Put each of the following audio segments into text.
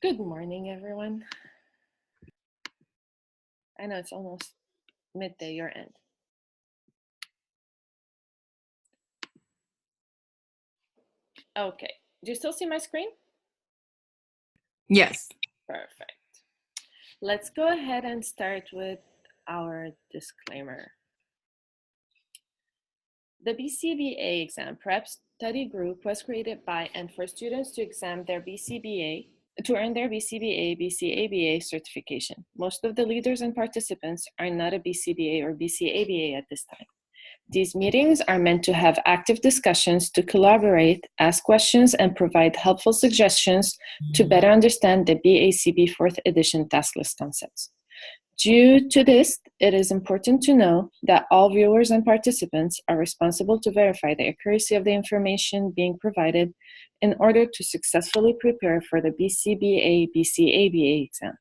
Good morning, everyone. I know it's almost midday, your end. Okay, do you still see my screen? Yes. Perfect. Let's go ahead and start with our disclaimer. The BCBA exam prep study group was created by and for students to examine their BCBA to earn their BCBA, BCABA certification. Most of the leaders and participants are not a BCBA or BCABA at this time. These meetings are meant to have active discussions, to collaborate, ask questions, and provide helpful suggestions to better understand the BACB 4th edition task list concepts. Due to this, it is important to know that all viewers and participants are responsible to verify the accuracy of the information being provided in order to successfully prepare for the BCBA, BCABA exam.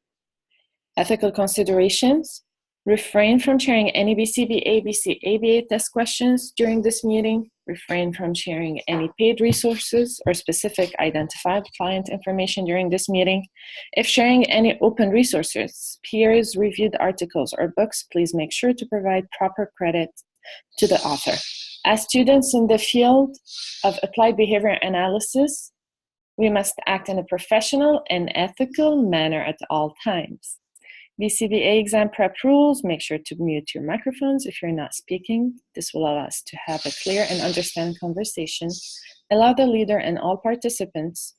Ethical considerations: refrain from sharing any BCBA, BCABA test questions during this meeting. Refrain from sharing any paid resources or specific identified client information during this meeting. If sharing any open resources, peers reviewed articles, or books, please make sure to provide proper credit to the author. As students in the field of applied behavior analysis, we must act in a professional and ethical manner at all times. BCBA exam prep rules: make sure to mute your microphones if you're not speaking. This will allow us to have a clear and understand conversation. Allow the leader and all participants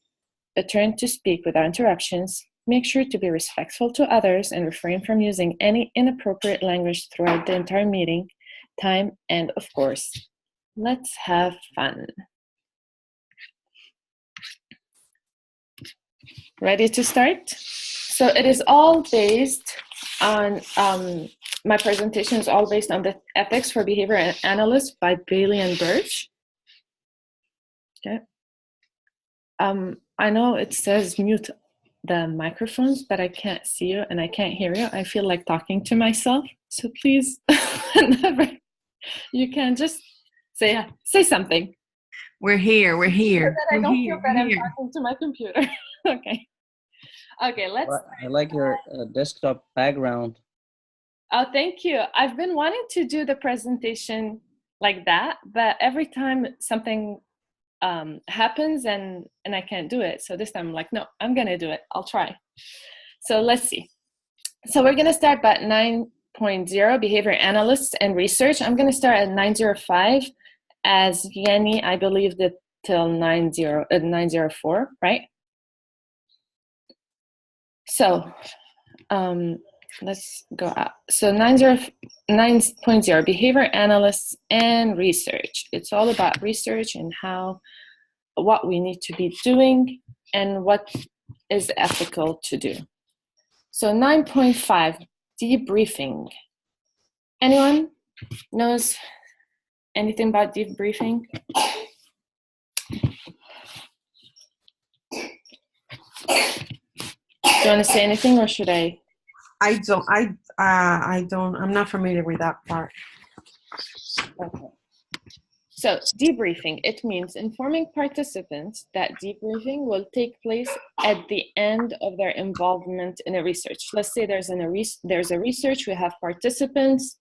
a turn to speak without interruptions. Make sure to be respectful to others and refrain from using any inappropriate language throughout the entire meeting time. And of course, let's have fun. Ready to start? So it is all based on, my presentation is all based on the Ethics for Behavior Analysts by Bailey and Birch. Okay. I know it says mute the microphones, but I can't see you and I can't hear you. I feel like talking to myself. So please, you can just say something. We're here. We're here. So that I don't feel that I'm talking to my computer. Okay. Okay, let's. I like your desktop background. Oh, thank you. I've been wanting to do the presentation like that, but every time something happens and I can't do it. So this time I'm like, no, I'm going to do it. I'll try. So let's see. So we're going to start by 9.0, behavior analysts and research. I'm going to start at 905 as Yanni, I believe, that till 904, right? So let's go out. So 9.0, behavior analysts and research. It's all about research and what we need to be doing and what is ethical to do. So 9.5, debriefing. Anyone knows anything about debriefing? Do you want to say anything or should I? I don't. I'm not familiar with that part. Okay. So debriefing, it means informing participants that debriefing will take place at the end of their involvement in a research. Let's say there's a research, we have participants,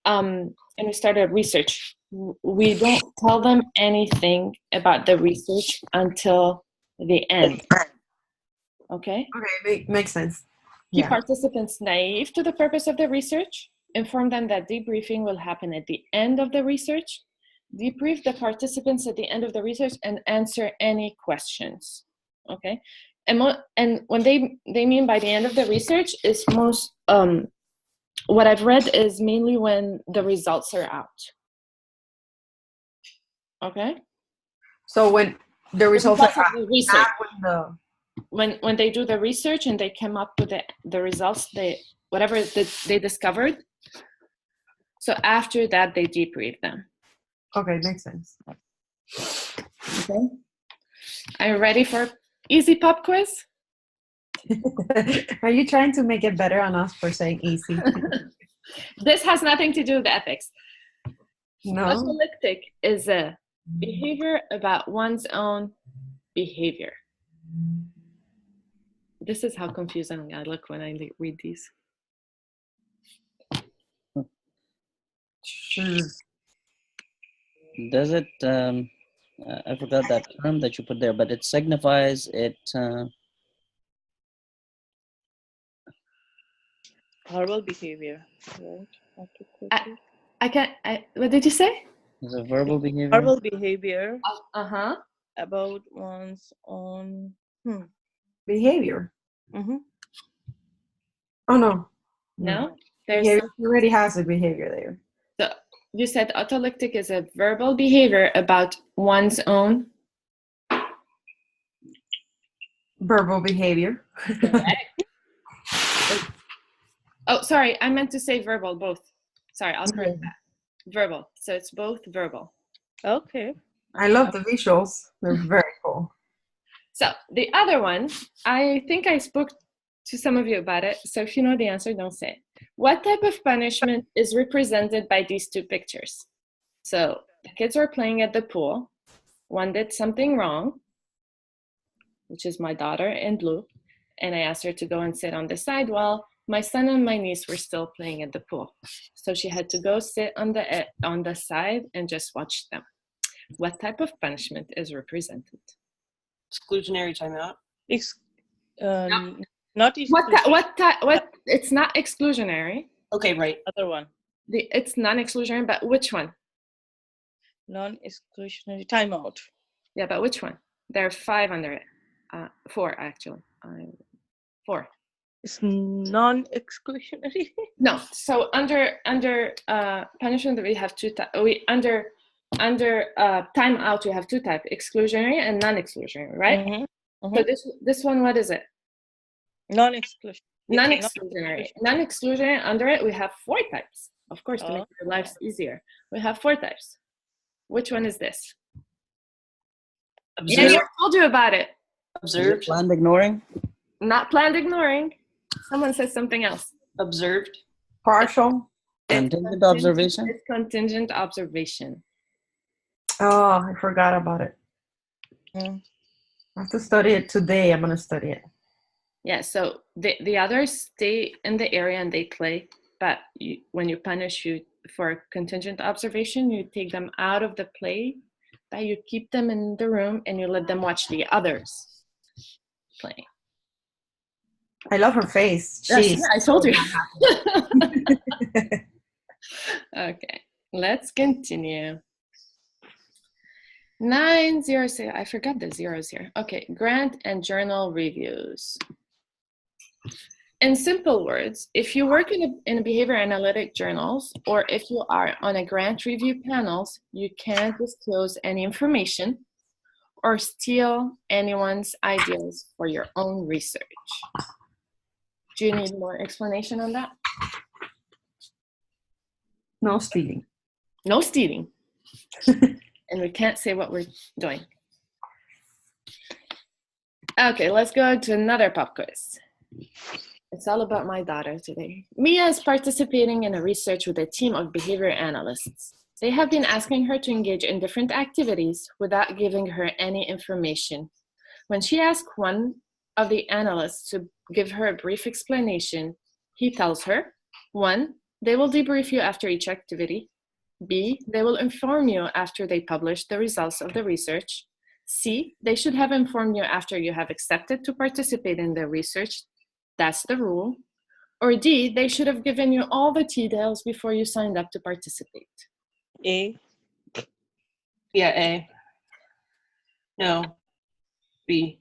and we start a research. We don't tell them anything about the research until the end. Okay? Okay, makes sense. Keep participants naive to the purpose of the research. Inform them that debriefing will happen at the end of the research. Debrief the participants at the end of the research and answer any questions. Okay? And when they mean by the end of the research is most, what I've read is mainly when the results are out. Okay? So when the results are out, the research, when they do the research and they come up with the results, whatever they discovered. So after that, they debrief them. Okay, makes sense. Okay. Are you ready for easy pop quiz? Are you trying to make it better on us for saying easy? This has nothing to do with ethics. No. Socialectic is a behavior about one's own behavior. This is how confusing I look when I read these. Does it, I forgot that term that you put there, but it signifies it, Verbal behavior, right? What did you say? is a verbal behavior. Verbal behavior Uh-huh. about one's own Behavior. Mm-hmm. Oh, no. No? There's Behavior already has a behavior there. So you said autolytic is a verbal behavior about one's own. Verbal behavior. Oh, sorry, I meant to say verbal, both. Sorry, I'll correct that. Verbal. So it's both verbal. Okay. I love the visuals. They're very cool. So the other one, I think I spoke to some of you about it. So if you know the answer, don't say it. What type of punishment is represented by these two pictures? So the kids are playing at the pool. One did something wrong, which is my daughter in blue. And I asked her to go and sit on the side while my son and my niece were still playing at the pool. So she had to go sit on the side and just watch them. What type of punishment is represented? Exclusionary timeout. Not exclusionary. What? It's not exclusionary. Okay, right. Other one. It's non-exclusionary, but which one? Non-exclusionary timeout. Yeah, but which one? There are 5 under it. 4 actually. 4. It's non-exclusionary. No. So under punishment we have 2 types. Under timeout we have 2 types: exclusionary and non-exclusionary, right? Mm-hmm. Mm-hmm. So this one, what is it? Non-exclusionary. Non-exclusionary. Non-exclusionary, under it we have 4 types. Of course, to make our lives easier, we have 4 types. Which one is this? Observed. Yeah, I told you about it. Observed. Planned ignoring. Not planned ignoring. Someone says something else. Observed. Partial. Contingent observation. It's contingent observation. Oh, I forgot about it. Mm. I have to study it today. I'm going to study it. Yeah, so the others stay in the area and they play, but when you punish you for contingent observation, you take them out of the play, but you keep them in the room and you let them watch the others playing. I love her face. Yes, Jeez. yeah, I told you. Okay, let's continue. 906, I forgot the zeros here. Okay, grant and journal reviews. In simple words, if you work in a behavior analytic journals, or if you are on a grant review panels, you can't disclose any information or steal anyone's ideas for your own research. Do you need more explanation on that? No stealing. No stealing. And we can't say what we're doing. Okay, let's go to another pop quiz. It's all about my daughter today. Mia is participating in a research with a team of behavior analysts. They have been asking her to engage in different activities without giving her any information. When she asks one of the analysts to give her a brief explanation, he tells her, 1, they will debrief you after each activity. B, they will inform you after they publish the results of the research. C, they should have informed you after you have accepted to participate in the research. That's the rule. Or D, they should have given you all the details before you signed up to participate. A. Yeah, A. No. B.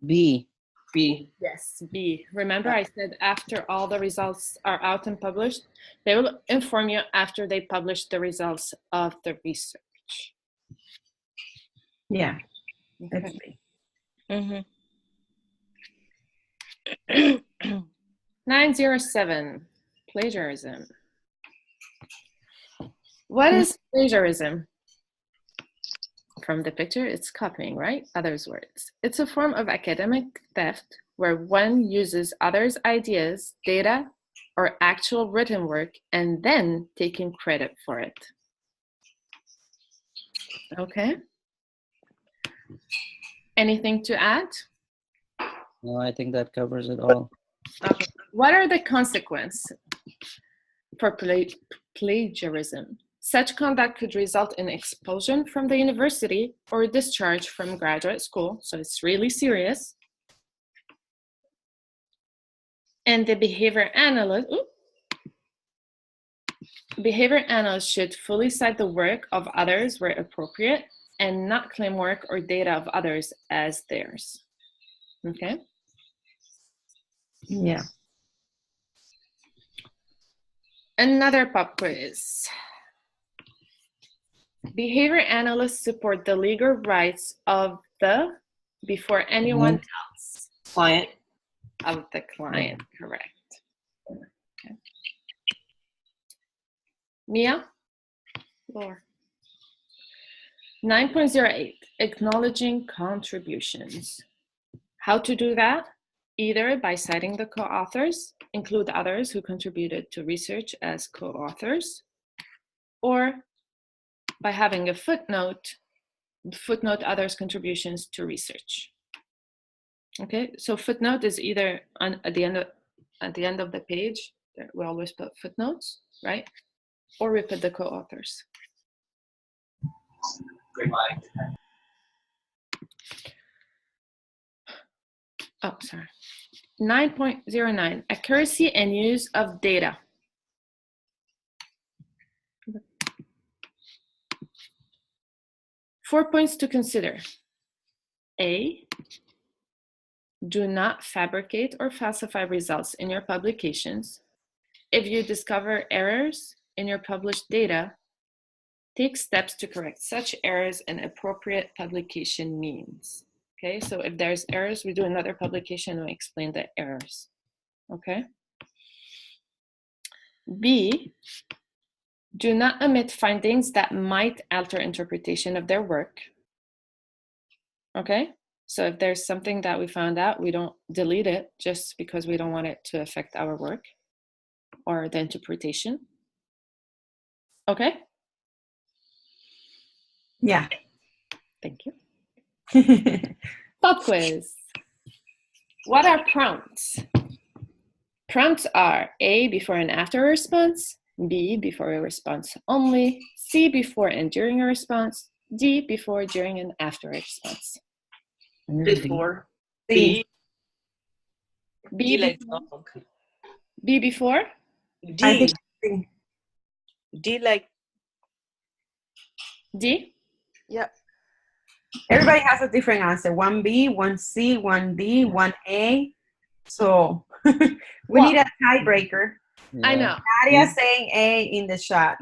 B. B. Yes, B. Remember I said after all the results are out and published, they will inform you after they publish the results of the research. Yeah. Okay. Mm-hmm. 907, plagiarism. What is plagiarism? From the picture, it's copying, right? Others' words. It's a form of academic theft where one uses others' ideas, data, or actual written work and then taking credit for it. Okay. Anything to add? No, I think that covers it all. Okay. What are the consequences for plagiarism? Such conduct could result in expulsion from the university or discharge from graduate school, so it's really serious. And the behavior analyst should fully cite the work of others where appropriate and not claim work or data of others as theirs. Okay? Yeah. Another pop quiz. Behavior analysts support the legal rights of the, before anyone else. Client. Of the client, correct. Okay. Mia? Laura. 9.08, acknowledging contributions. How to do that? Either by citing the co-authors, include others who contributed to research as co-authors, or by having a footnote others' contributions to research. Okay, so footnote is either at the end of the page. We always put footnotes, right? Or we put the co-authors. Oh, sorry. 9.09, accuracy and use of data. Four points to consider. A, do not fabricate or falsify results in your publications. If you discover errors in your published data, take steps to correct such errors and appropriate publication means. Okay, so if there's errors, we do another publication and we explain the errors. Okay. B, do not omit findings that might alter interpretation of their work. Okay, so if there's something that we found out, we don't delete it just because we don't want it to affect our work or the interpretation. Okay? Yeah. Thank you. Pop quiz. What are prompts? Prompts are A, before and after a response, B, before a response only, C, before and during a response, D, before, during, and after a response. Before. C. B like before? dog. B before? I D. think C. D like, D? yeah. Everybody has a different answer. 1B, 1C, 1D, 1A. So we need a tiebreaker. I know. Nadia saying A in the chat.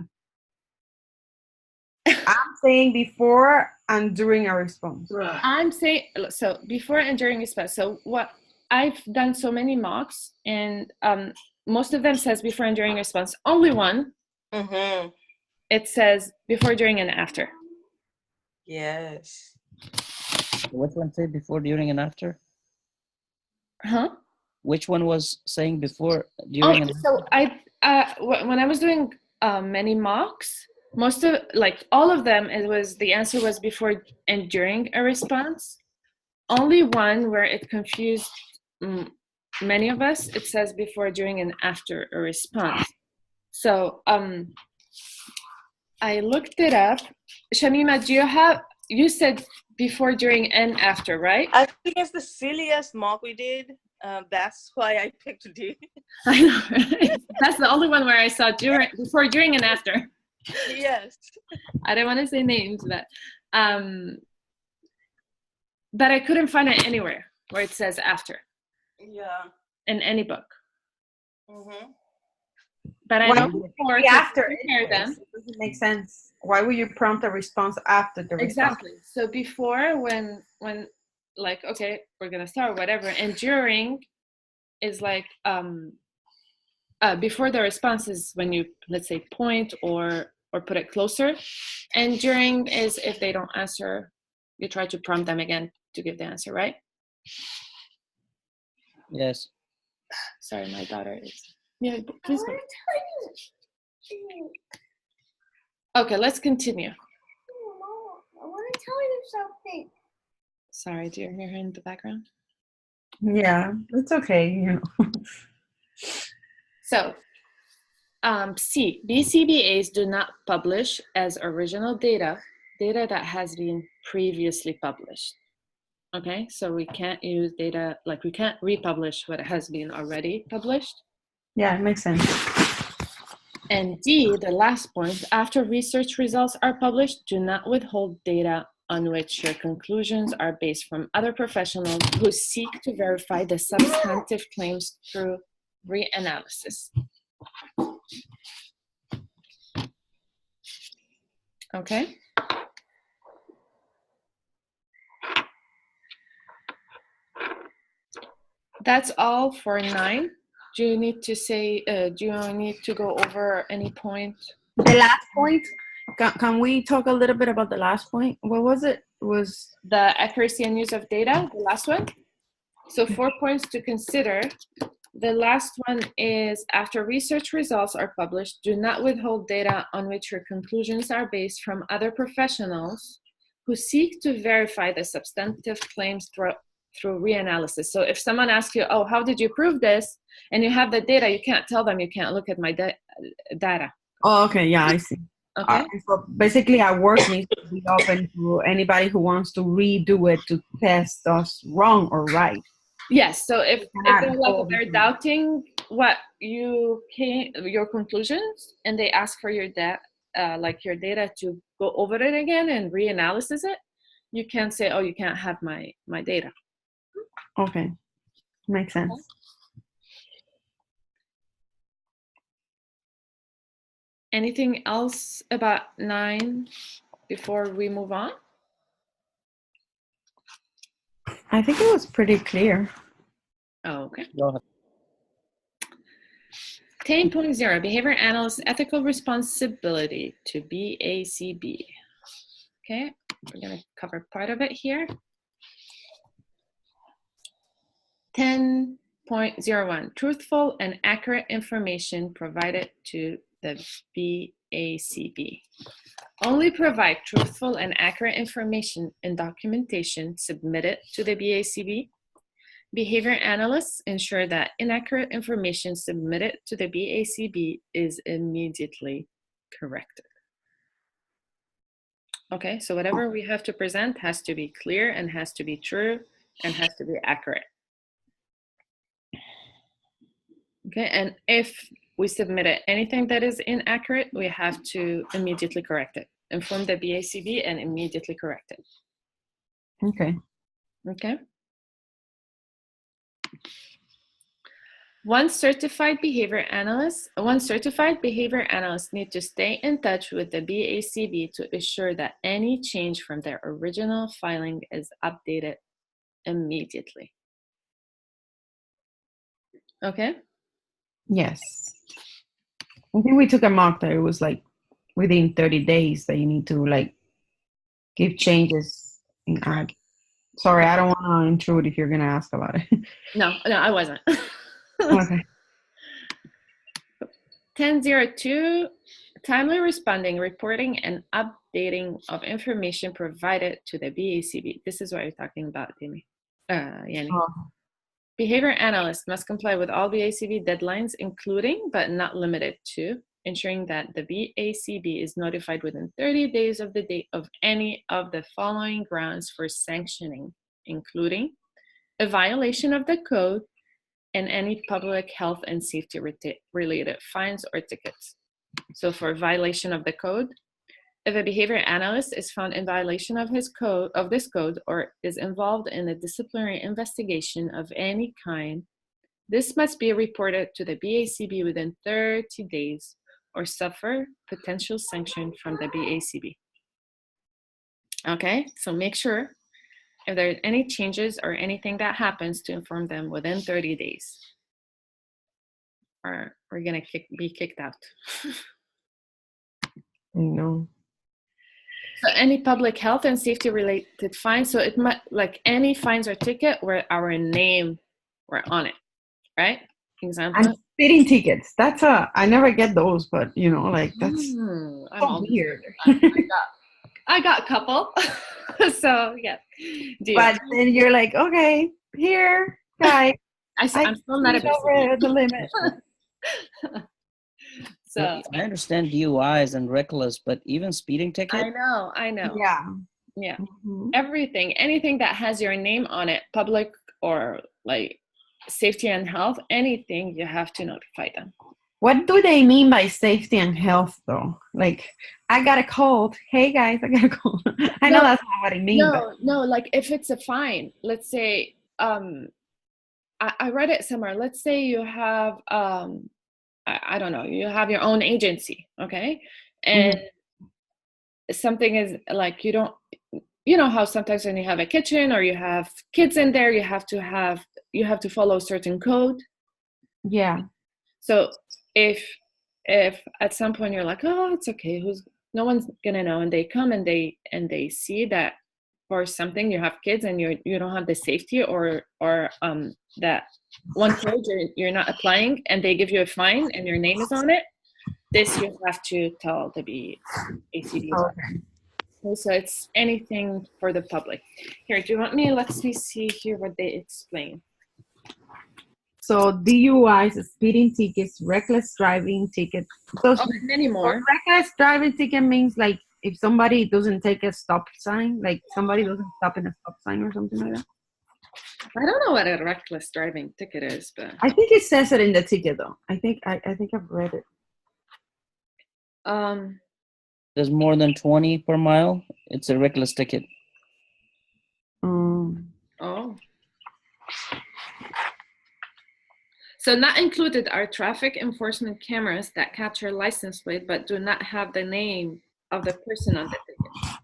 I'm saying before and during a response. I'm saying, so before and during response. So what I've done so many mocks and most of them says before and during response. Only one, Mm-hmm. it says before, during, and after. Yes. Which one say before, during, and after? Huh? Which one was saying before, during, and So when I was doing many mocks, most of, like all of them, the answer was before and during a response. Only one where it confused many of us, it says before, during, and after a response. So I looked it up. Shamima, you said before, during, and after, right? I think it's the silliest mock we did. That's why I picked D. I know, right? That's the only one where I saw before, during, and after. Yes. I don't want to say names, but I couldn't find it anywhere where it says after Yeah. in any book. Mm-hmm. But I Why know would it before be to after compare anyways? them. It doesn't make sense. Why would you prompt a response after the response? Exactly. So before, when like, okay, we're gonna start, whatever, and during is like before the response is when you, let's say, point or put it closer, and during is if they don't answer, you try to prompt them again to give the answer, right? yes. Sorry, my daughter is. Yeah, please go. Okay, let's continue. I want to tell you something. Sorry, do you hear her in the background? Yeah, it's okay, you know. So, C, BCBAs do not publish as original data that has been previously published. Okay, so we can't use data, like we can't republish what has been already published. Yeah, it makes sense. And D, the last point, after research results are published, do not withhold data on which your conclusions are based from other professionals who seek to verify the substantive claims through reanalysis. Okay. That's all for 9. Do you need to say, do you need to go over any point? The last point, can we talk a little bit about the last point? What was it? Was the accuracy and use of data, the last one. So 4 points to consider. The last one is, after research results are published, do not withhold data on which your conclusions are based from other professionals who seek to verify the substantive claims through reanalysis. So if someone asks you, oh, how did you prove this? And you have the data, you can't tell them, you can't look at my data. Oh, okay. Yeah, I see. Okay. So basically, our work needs to be open to anybody who wants to redo it to test us wrong or right. Yes. So if they're Mhm. doubting what your conclusions, and they ask for your your data to go over it again and reanalysis it, you can't say, oh, you can't have my data. Okay, makes sense. Anything else about 9 before we move on? I think it was pretty clear. Oh, okay. Go ahead. 10.0, behavior analyst ethical responsibility to BACB. Okay, we're going to cover part of it here. 10.01, truthful and accurate information provided to the BACB. Only provide truthful and accurate information and documentation submitted to the BACB. Behavior analysts ensure that inaccurate information submitted to the BACB is immediately corrected. Okay, so whatever we have to present has to be clear and has to be true and has to be accurate. Okay, and if we submitted anything that is inaccurate, we have to immediately correct it. Inform the BACB and immediately correct it. Okay. Okay. One certified behavior analyst need to stay in touch with the BACB to ensure that any change from their original filing is updated immediately. Okay? Yes. I think we took a mock that it was like within 30 days that you need to like give changes and add. Sorry, I don't want to intrude if you're going to ask about it. No, I wasn't. Okay. 10.02, timely responding, reporting, and updating of information provided to the BACB. This is what you're talking about, Dimi. Yanni. Oh. Behavior analysts must comply with all BACB deadlines, including but not limited to ensuring that the BACB is notified within 30 days of the date of any of the following grounds for sanctioning, including a violation of the code and any public health and safety related fines or tickets. So for violation of the code, if a behavior analyst is found in violation of this code or is involved in a disciplinary investigation of any kind, this must be reported to the BACB within 30 days or suffer potential sanction from the BACB. Okay, so make sure if there are any changes or anything that happens to inform them within 30 days. Or we're gonna be kicked out. No. So any public health and safety related fines, so it might, like any fines or ticket where our name were on it, right? Example. And speeding tickets. That's I never get those, but you know, like that's so weird. I got a couple. So yeah. But then you're like, okay, here, Guys, I'm still not a speed over the limit. So Well, I understand DUIs and reckless, but even speeding ticket? I know. Yeah. Mhm. Everything, anything that has your name on it, public or like safety and health, anything, you have to notify them. What do they mean by safety and health, though? Like, I got a cold. Hey, guys, I got a cold. I know that's not what I mean. No, like if it's a fine, let's say, I read it somewhere. Let's say you have, I don't know, you have your own agency, okay? And something is like, you know how sometimes when you have a kitchen or you have kids in there, you have to follow a certain code. Yeah. So if at some point you're like, oh, it's okay, no one's gonna know, and they come and they see that for something you have kids and you don't have the safety or that one code you're not applying, and they give you a fine and your name is on it, this you have to tell the BACB. Okay. So it's anything for the public. Here, do you want me? Let me see here what they explain. So DUIs, speeding tickets, reckless driving tickets. So many more. Reckless driving ticket means like if somebody doesn't take a stop sign, like somebody doesn't stop in a stop sign or something like that. I don't know what a reckless driving ticket is, but I think it says it in the ticket though. I think I've read it. There's more than 20 per mile. It's a reckless ticket. Oh. So not included are traffic enforcement cameras that capture license plate but do not have the name of the person on the ticket.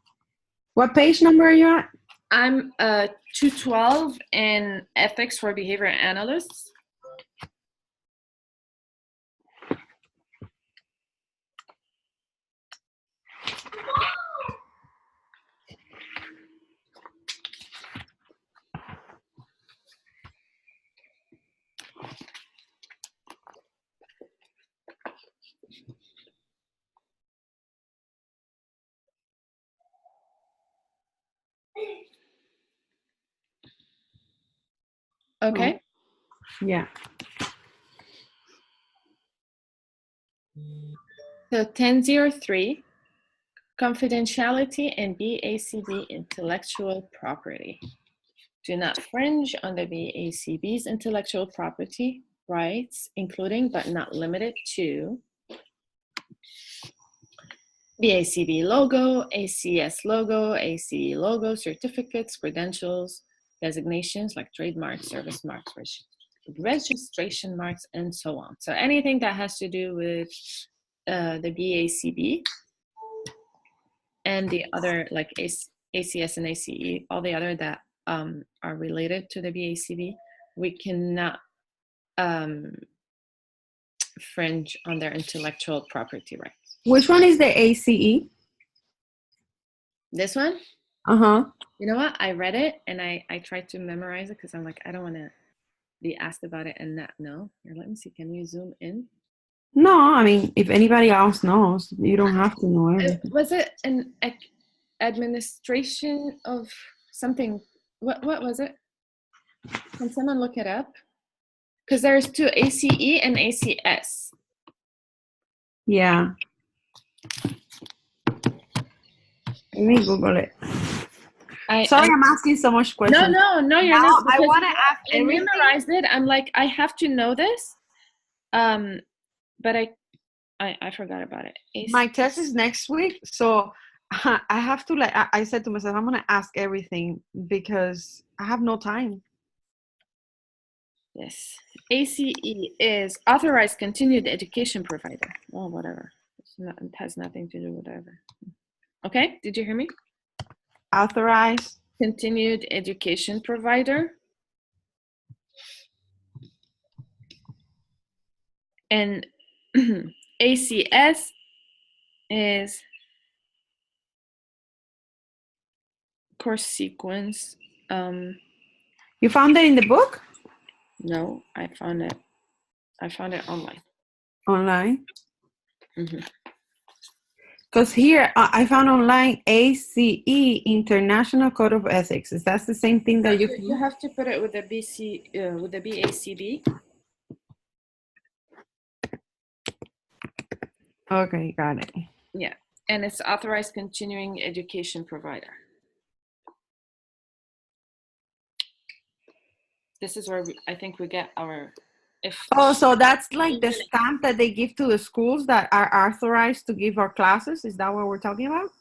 What page number are you at? I'm 212 in ethics for behavior analysts. Okay. Yeah. So 1003, confidentiality and BACB intellectual property. Do not infringe on the BACB's intellectual property rights, including but not limited to BACB logo, ACS logo, ACE logo, certificates, credentials, designations like trademarks, service marks, registration marks, and so on. So anything that has to do with the BACB and the other like ACS and ACE, all the other that are related to the BACB, we cannot infringe on their intellectual property rights. Which one is the ACE? This one? Uh-huh. You know what? I read it and I tried to memorize it because I'm like, I don't want to be asked about it and not know. Here, let me see. Can you zoom in? No, I mean, if anybody else knows, you don't have to know everything. Was it an administration of something? What was it? Can someone look it up? Because there's two, ACE and ACS. Yeah. Let me Google it. Sorry, I'm asking so much questions. No, you're not. I want to ask I memorized it. I'm like, I have to know this. But I forgot about it. My test is next week, so I have to I said to myself, I'm gonna ask everything because I have no time. Yes. ACE is authorized continued education provider. Oh, whatever. It has nothing to do with whatever. Okay, did you hear me? Authorized continued education provider. And ACS is course sequence. You found it in the book? No, I found it online. Online? Because Because here I found online ACE, International Code of Ethics. Is that the same thing that You have to put it with the with the BACB. Okay, got it. Yeah, and it's authorized continuing education provider. This is where I think we get our. Oh, so that's like the stamp that they give to the schools that are authorized to give our classes? Is that what we're talking about?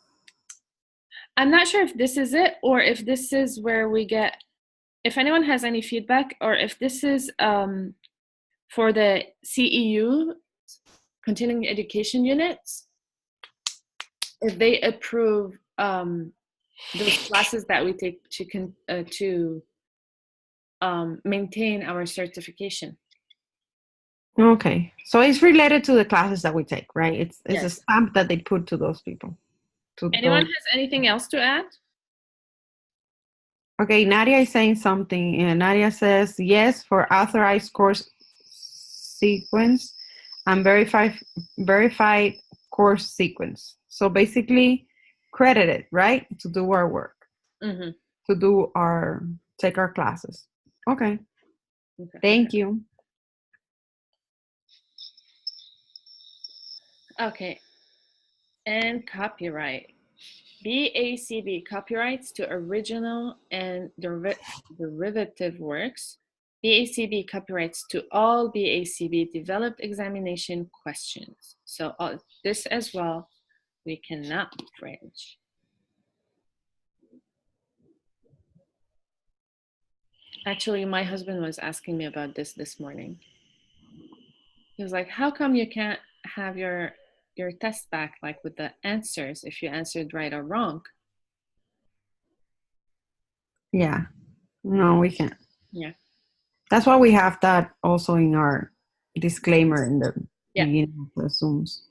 I'm not sure if this is it or if this is where we get, if anyone has any feedback, or if this is for the CEU, continuing education units, if they approve those classes that we take to maintain our certification. Okay, so it's related to the classes that we take, right? It's a Yes. stamp that they put to those people. Anyone has anything else to add? Okay, Nadia is saying something. And Nadia says, yes, for authorized course sequence and verified course sequence. So basically credited, right? To do our work, Mm-hmm. to take our classes. Okay. Thank you. Okay. And copyright. BACB copyrights to original and derivative works. BACB copyrights to all BACB developed examination questions. So this as well, we cannot infringe. Actually, my husband was asking me about this morning. He was like, how come you can't have your test back, like with the answers, if you answered right or wrong? Yeah. No, we can't. Yeah. That's why we have that also in our disclaimer in the beginning of the Zooms.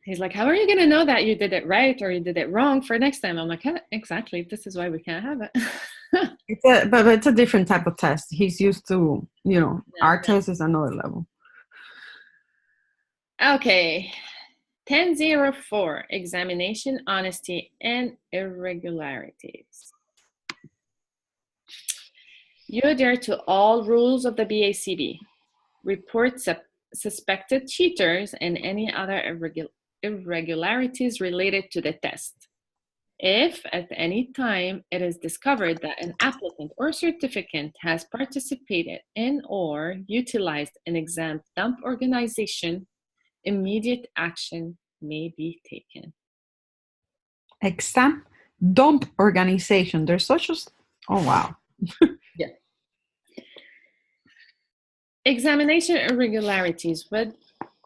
He's like, how are you going to know that you did it right or you did it wrong for next time? I'm like, yeah, exactly. This is why we can't have it. But it's a different type of test. He's used to, our test is another level. Okay. 1004, examination, honesty, and irregularities. You adhere to all rules of the BACB. Report suspected cheaters and any other irregularities related to the test. If at any time it is discovered that an applicant or certificant has participated in or utilized an exam dump organization, immediate action may be taken. Exam dump organization. There's such a... Oh, wow. Yeah. Examination irregularities, what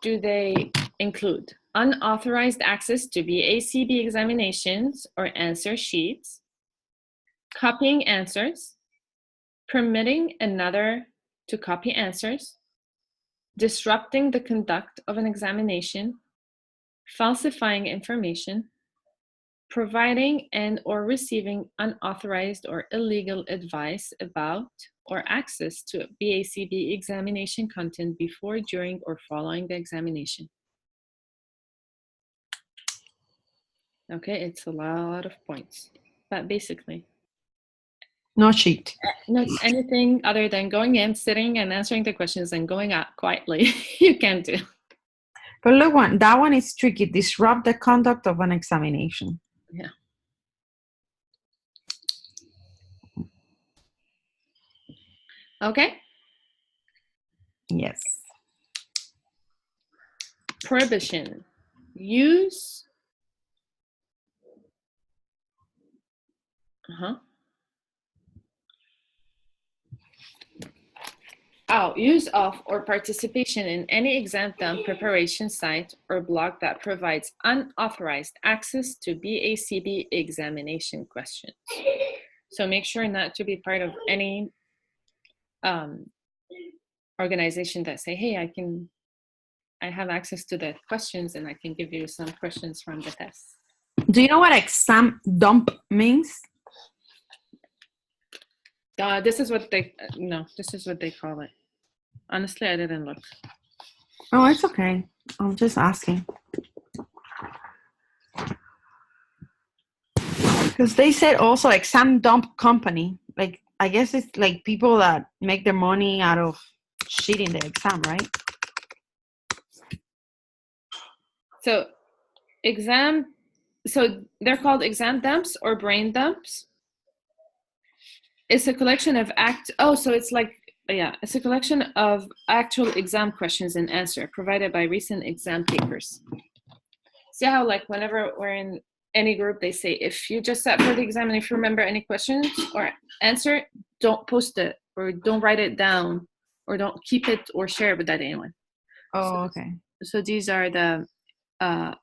do they include? Unauthorized access to BACB examinations or answer sheets, copying answers, permitting another to copy answers, disrupting the conduct of an examination, falsifying information, providing and or receiving unauthorized or illegal advice about or access to BACB examination content before, during, or following the examination. Okay, it's a lot of points, but basically. No cheat. Not anything other than going in, sitting and answering the questions and going out quietly, you can do. But look, that one is tricky. Disrupt the conduct of an examination. Yeah. Okay. Yes. Prohibition. Use. Use of or participation in any exam dump preparation site or blog that provides unauthorized access to BACB examination questions. So make sure not to be part of any organization that say, hey, I have access to the questions and I can give you some questions from the test. Do you know what exam dump means? This is what they call it. Honestly, I didn't look. Oh, it's okay. I'm just asking. Because they said also exam dump company. Like, I guess it's like people that make their money out of cheating the exam, right? So they're called exam dumps or brain dumps. It's a collection of it's a collection of actual exam questions and answer provided by recent exam takers. See how like whenever we're in any group, they say if you just sat for the exam and if you remember any questions or answer, don't post it or don't write it down or don't keep it or share it with anyone. Oh, okay. So these are the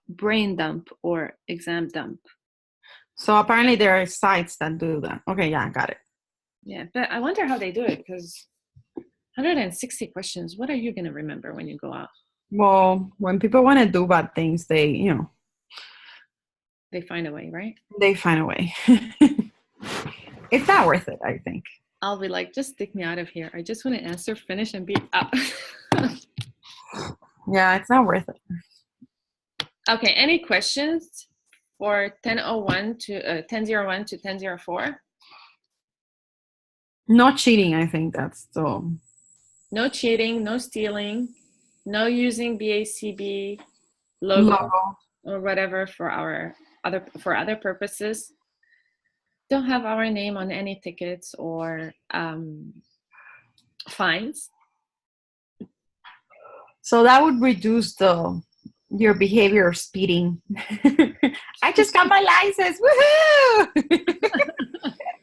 brain dump or exam dump. So apparently there are sites that do that. Okay, yeah, got it. Yeah, but I wonder how they do it because 160 questions, what are you going to remember when you go out? Well, when people want to do bad things, they find a way, right? They find a way. It's not worth it, I think. I'll be like, just stick me out of here. I just want to answer, finish, and be out. Yeah, it's not worth it. Okay, any questions for 1001 to 1001 to 1004? No cheating, I think that's so. No cheating, no stealing, no using BACB logo or whatever for other purposes. Don't have our name on any tickets or fines. So that would reduce your behavior of speeding. I just got my license. Woohoo!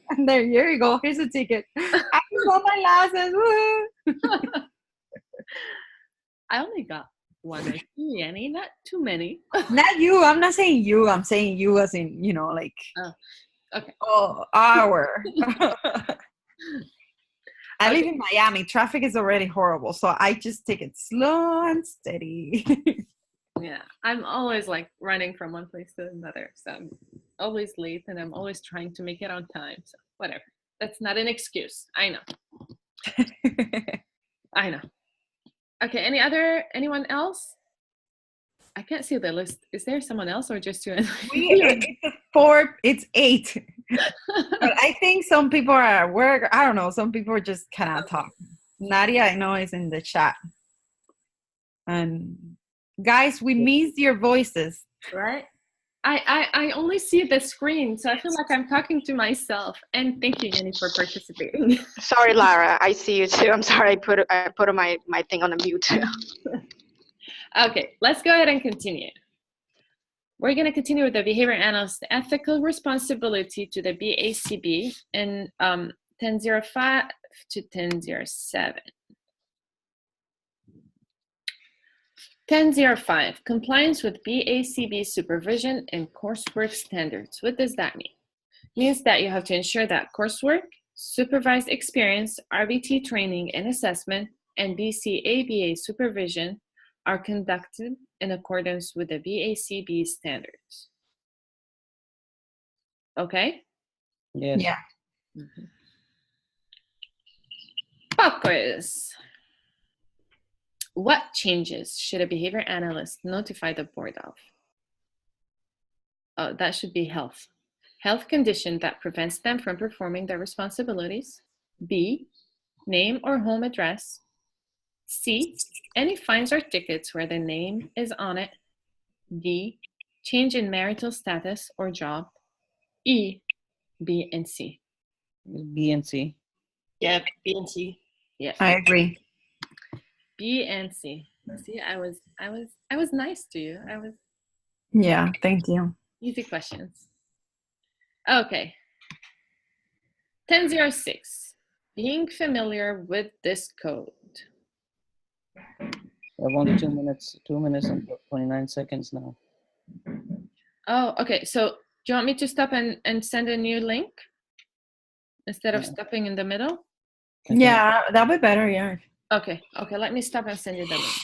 And here you go. Here's a ticket. I just got my license. Woohoo! I only got one or two, Yanni, not too many. Not you. I'm not saying you. I'm saying you as in, like. Oh, okay. Oh, our. I live in Miami. Traffic is already horrible, so I just take it slow and steady. Yeah, I'm always like running from one place to another, so I'm always late and I'm always trying to make it on time. So whatever. That's not an excuse. I know. I know. Okay, anyone else? I can't see the list. Is there someone else or just you? It's 8. But I think some people are at work. I don't know. Some people just cannot talk. Nadia, I know, is in the chat. And guys, we miss your voices. Right? I only see the screen, so I feel like I'm talking to myself. And thank you, Yanni, for participating. Sorry, Lara. I see you too. I'm sorry. I put my thing on the mute. Okay, let's go ahead and continue. We're going to continue with the behavior analyst ethical responsibility to the BACB in 1005 to 1007. 1005, compliance with BACB supervision and coursework standards. What does that mean? It means that you have to ensure that coursework, supervised experience, RBT training and assessment, and BCABA supervision are conducted in accordance with the BACB standards. Okay? Yes. Yeah. Mm-hmm. Pop quiz. What changes should a behavior analyst notify the board of? Oh, that should be health. Health condition that prevents them from performing their responsibilities. B, name or home address. C, any fines or tickets where the name is on it. D, change in marital status or job. E, B, and C. B and C. Yeah, B and C. Yeah, I agree. B and C. See, I was nice to you. Yeah, thank you. Easy questions. Okay. 1006. Being familiar with this code. We have only 2 minutes. 2 minutes and 29 seconds now. Oh, okay. So do you want me to stop and send a new link instead of stopping in the middle? Yeah, that'd be better, yeah. Okay. Let me stop and send you the link.